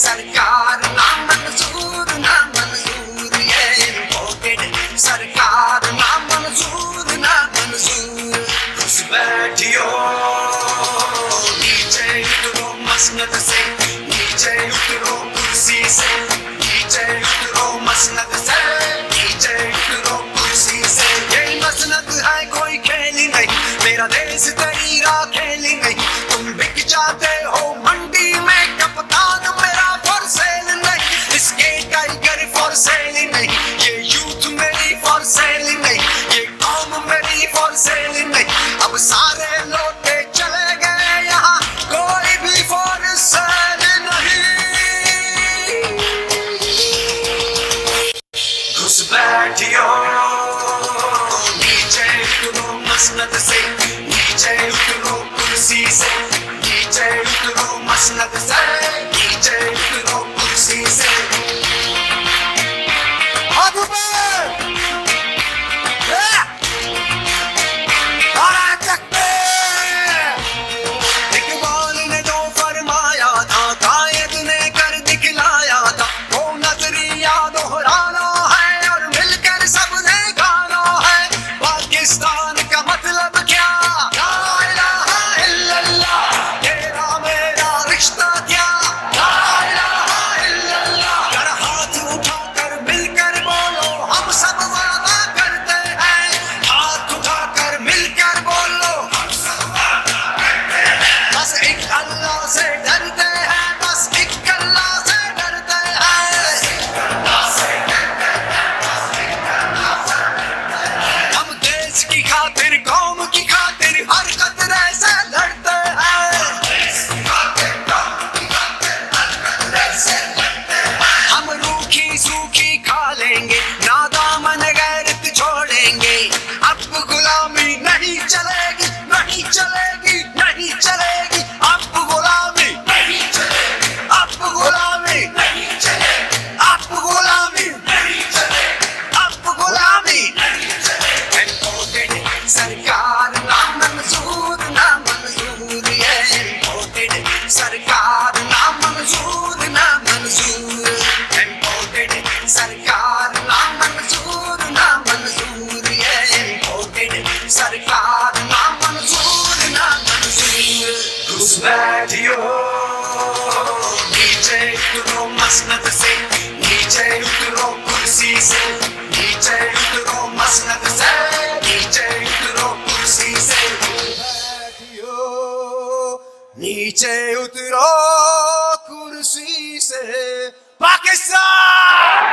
सरकार ना मंजूर ये इम्पोर्टेड सरकार ना मंजूर घुस बैठियो नीचे उतरो मसनद से नीचे उतरो कुर्सी से नीचे उतरो मसनद से नीचे उतरो कुर्सी से ये मसनद है कोई खेल नहीं मेरा देश तेरा खेल नहीं तुम बिक जाते हो मंडी में कप्तान मेरा फॉर सेल नहीं इसके टाइगर फॉर सेल नहीं ये यूथ मेरी फॉर सेल नहीं ये कौम मेरी फॉर सेल नहीं अब सारे लौटे चले गए यहाँ कोई भी फॉर सेल नहीं घुस बैठियो नीचे उतरो मसनद से नीचे उतरो कुर्सी से नीचे उतरो मसनद से नीचे उतरो कुर्सी से इकबाल ने जो फरमाया था कायद ने कर दिखलाया था वो नजरिया दोहराना है और मिलकर सबने गाना है पाकिस्तान का मतलब क्या ला इलाहा इल्लल्लाह तेरा मेरा रिश्ता क्या ला इलाहा इल्लल्लाह कर हाथ उठाकर मिलकर बोलो हम सब वादा करते हैं हाथ उठाकर मिलकर बोलो हम सब वादा करते हैं बस एक अल्लाह से डरते हैं बस एक अल्लाह से डरते हैं हम देश की खातिर कौम की खातिर हर कतरे से लड़ते हैं हम रूखी सूखी खा लेंगे नादामन गैरत छोड़ेंगे अब गुलामी नहीं चलेगी नहीं चलेगी नहीं चलेगी अब गुलामी नहीं चलेगी अब गुलामी नहीं चलेगी अब गुलामी नहीं चलेगी अब गुलामी नहीं चलेगी इम्पोर्टेड सरकार ना मंजूर ये इम्पोर्टेड सरकार ना मंजूर इम्पोर्टेड सरकार ना मंजूर ये इम्पोर्टेड सरकार ना मंजूर घुस बैठियो नीचे उतरो मसनद से नीचे उतरो कुर्सी से नीचे उतरो मसनद से नीचे उतरो कुर्सी से बैठियो नीचे उतरो कुर्सी से पाकिस्तान